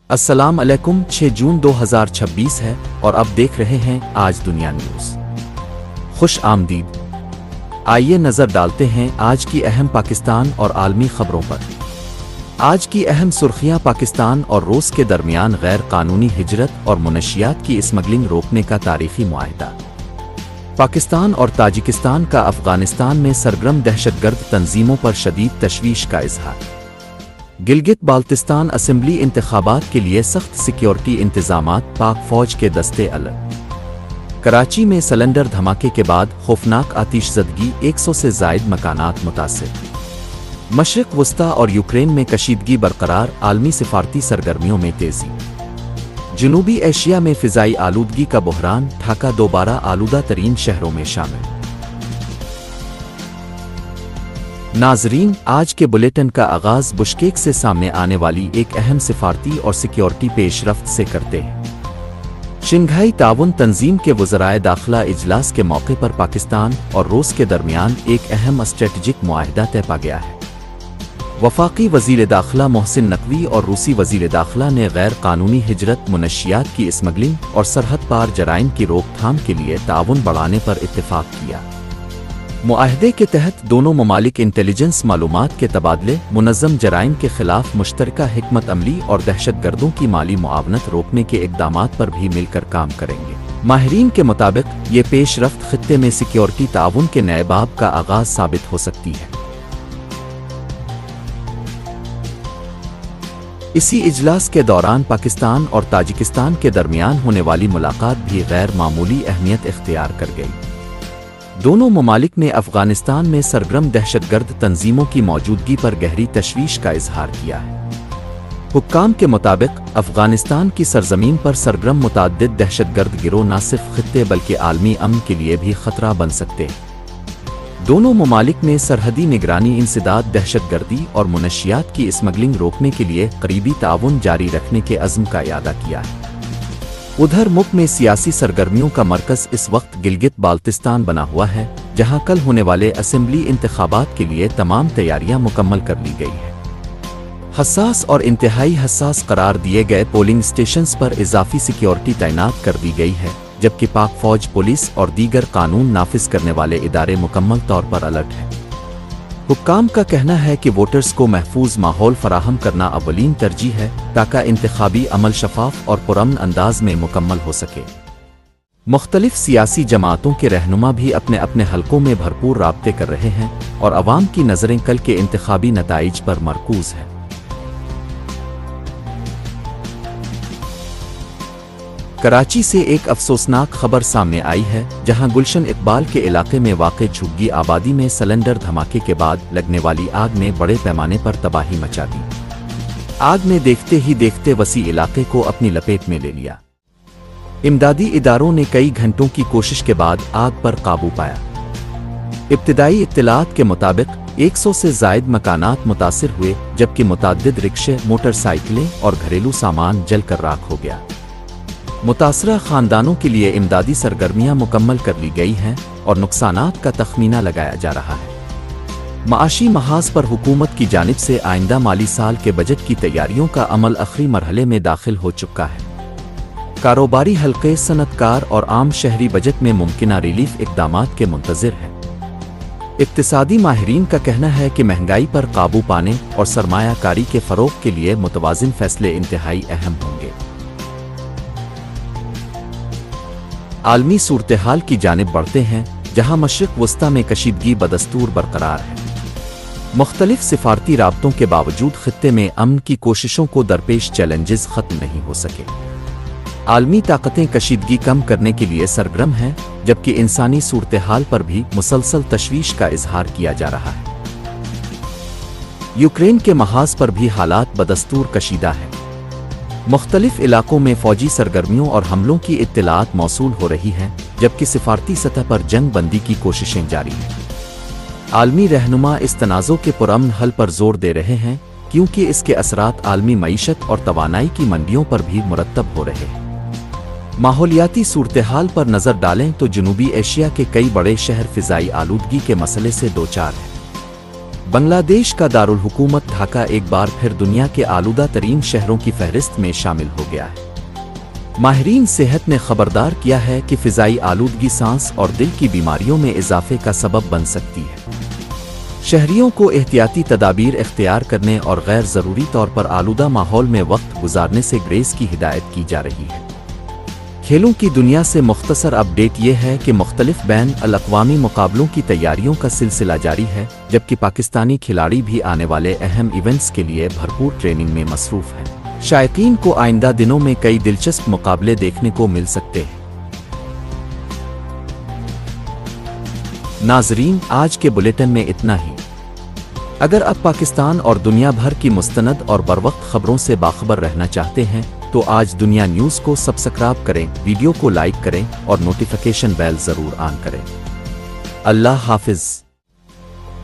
السلام علیکم 6 جون 2026 ہے اور اب دیکھ رہے ہیں آج دنیا نیوز۔ خوش آمدید۔ آئیے نظر ڈالتے ہیں آج کی اہم پاکستان اور عالمی خبروں پر۔ آج کی اہم سرخیاں: پاکستان اور روس کے درمیان غیر قانونی ہجرت اور منشیات کی اسمگلنگ روکنے کا تاریخی معاہدہ۔ پاکستان اور تاجکستان کا افغانستان میں سرگرم دہشت گرد تنظیموں پر شدید تشویش کا اظہار۔ گلگت بالتستان اسمبلی انتخابات کے لیے سخت سیکیورٹی انتظامات، پاک فوج کے دستے الرٹ۔ کراچی میں سلنڈر دھماکے کے بعد خوفناک آتش زدگی، 100 سے زائد مکانات متاثر۔ مشرق وسطی اور یوکرین میں کشیدگی برقرار، عالمی سفارتی سرگرمیوں میں تیزی۔ جنوبی ایشیا میں فضائی آلودگی کا بحران، ڈھاکہ دوبارہ آلودہ ترین شہروں میں شامل۔ ناظرین، آج کے بلیٹن کا آغاز بشکیک سے سامنے آنے والی ایک اہم سفارتی اور سیکیورٹی پیش رفت سے کرتے ہیں۔ شنگھائی تعاون تنظیم کے وزرائے داخلہ اجلاس کے موقع پر پاکستان اور روس کے درمیان ایک اہم اسٹریٹجک معاہدہ طے پا گیا ہے۔ وفاقی وزیر داخلہ محسن نقوی اور روسی وزیر داخلہ نے غیر قانونی ہجرت، منشیات کی اسمگلنگ اور سرحد پار جرائم کی روک تھام کے لیے تعاون بڑھانے پر اتفاق کیا۔ معاہدے کے تحت دونوں ممالک انٹیلیجنس معلومات کے تبادلے، منظم جرائم کے خلاف مشترکہ حکمت عملی اور دہشت گردوں کی مالی معاونت روکنے کے اقدامات پر بھی مل کر کام کریں گے۔ ماہرین کے مطابق یہ پیش رفت خطے میں سیکیورٹی تعاون کے نئے باب کا آغاز ثابت ہو سکتی ہے۔ اسی اجلاس کے دوران پاکستان اور تاجکستان کے درمیان ہونے والی ملاقات بھی غیر معمولی اہمیت اختیار کر گئی۔ دونوں ممالک نے افغانستان میں سرگرم دہشت گرد تنظیموں کی موجودگی پر گہری تشویش کا اظہار کیا ہے۔ حکام کے مطابق افغانستان کی سرزمین پر سرگرم متعدد دہشت گرد گروہ نہ صرف خطے بلکہ عالمی امن کے لیے بھی خطرہ بن سکتے ہیں۔ دونوں ممالک نے سرحدی نگرانی، انسداد، دہشت گردی اور منشیات کی اسمگلنگ روکنے کے لیے قریبی تعاون جاری رکھنے کے عزم کا اعادہ کیا ہے۔ ادھر ملک میں سیاسی سرگرمیوں کا مرکز اس وقت گلگت بالتستان بنا ہوا ہے، جہاں کل ہونے والے اسمبلی انتخابات کے لیے تمام تیاریاں مکمل کر لی گئی ہیں۔ حساس اور انتہائی حساس قرار دیے گئے پولنگ اسٹیشنز پر اضافی سیکیورٹی تعینات کر دی گئی ہے، جبکہ پاک فوج، پولیس اور دیگر قانون نافذ کرنے والے ادارے مکمل طور پر الرٹ ہیں۔ حکام کا کہنا ہے کہ ووٹرز کو محفوظ ماحول فراہم کرنا اولین ترجیح ہے تاکہ انتخابی عمل شفاف اور پرامن انداز میں مکمل ہو سکے۔ مختلف سیاسی جماعتوں کے رہنما بھی اپنے اپنے حلقوں میں بھرپور رابطے کر رہے ہیں اور عوام کی نظریں کل کے انتخابی نتائج پر مرکوز ہیں۔ کراچی سے ایک افسوسناک خبر سامنے آئی ہے، جہاں گلشن اقبال کے علاقے میں واقع جھگی آبادی میں سلنڈر دھماکے کے بعد لگنے والی آگ نے بڑے پیمانے پر تباہی مچا دی۔ آگ نے دیکھتے ہی دیکھتے وسیع علاقے کو اپنی لپیٹ میں لے لیا۔ امدادی اداروں نے کئی گھنٹوں کی کوشش کے بعد آگ پر قابو پایا۔ ابتدائی اطلاعات کے مطابق 100 سے زائد مکانات متاثر ہوئے، جبکہ متعدد رکشے، موٹر سائیکلیں اور گھریلو سامان جل کر راکھ ہو گیا۔ متاثرہ خاندانوں کے لیے امدادی سرگرمیاں مکمل کر لی گئی ہیں اور نقصانات کا تخمینہ لگایا جا رہا ہے۔ معاشی محاذ پر حکومت کی جانب سے آئندہ مالی سال کے بجٹ کی تیاریوں کا عمل آخری مرحلے میں داخل ہو چکا ہے۔ کاروباری حلقے، صنعت کار اور عام شہری بجٹ میں ممکنہ ریلیف اقدامات کے منتظر ہیں۔ اقتصادی ماہرین کا کہنا ہے کہ مہنگائی پر قابو پانے اور سرمایہ کاری کے فروغ کے لیے متوازن فیصلے انتہائی اہم ہوں گے۔ عالمی صورتحال کی جانب بڑھتے ہیں، جہاں مشرق وسطی میں کشیدگی بدستور برقرار ہے۔ مختلف سفارتی رابطوں کے باوجود خطے میں امن کی کوششوں کو درپیش چیلنجز ختم نہیں ہو سکے۔ عالمی طاقتیں کشیدگی کم کرنے کے لیے سرگرم ہیں، جبکہ انسانی صورتحال پر بھی مسلسل تشویش کا اظہار کیا جا رہا ہے۔ یوکرین کے محاذ پر بھی حالات بدستور کشیدہ ہیں۔ مختلف علاقوں میں فوجی سرگرمیوں اور حملوں کی اطلاعات موصول ہو رہی ہیں، جبکہ سفارتی سطح پر جنگ بندی کی کوششیں جاری ہیں۔ عالمی رہنما اس تنازع کے پرامن حل پر زور دے رہے ہیں، کیونکہ اس کے اثرات عالمی معیشت اور توانائی کی منڈیوں پر بھی مرتب ہو رہے ہیں۔ ماحولیاتی صورتحال پر نظر ڈالیں تو جنوبی ایشیا کے کئی بڑے شہر فضائی آلودگی کے مسئلے سے دوچار ہیں۔ بنگلہ دیش کا دارال حکومت ڈھاکہ ایک بار پھر دنیا کے آلودہ ترین شہروں کی فہرست میں شامل ہو گیا ہے۔ ماہرین صحت نے خبردار کیا ہے کہ فضائی آلودگی سانس اور دل کی بیماریوں میں اضافے کا سبب بن سکتی ہے۔ شہریوں کو احتیاطی تدابیر اختیار کرنے اور غیر ضروری طور پر آلودہ ماحول میں وقت گزارنے سے گریز کی ہدایت کی جا رہی ہے۔ کھیلوں کی دنیا سے مختصر اپ ڈیٹ یہ ہے کہ مختلف بین الاقوامی مقابلوں کی تیاریوں کا سلسلہ جاری ہے، جبکہ پاکستانی کھلاڑی بھی آنے والے اہم ایونٹس کے لیے بھرپور ٹریننگ میں مصروف ہیں۔ شائقین کو آئندہ دنوں میں کئی دلچسپ مقابلے دیکھنے کو مل سکتے ہیں۔ ناظرین، آج کے بلیٹن میں اتنا ہی۔ اگر آپ پاکستان اور دنیا بھر کی مستند اور بروقت خبروں سے باخبر رہنا چاہتے ہیں تو آج دنیا نیوز کو سبسکرائب کریں، ویڈیو کو لائک کریں اور نوٹیفیکیشن بیل ضرور آن کریں۔ اللہ حافظ۔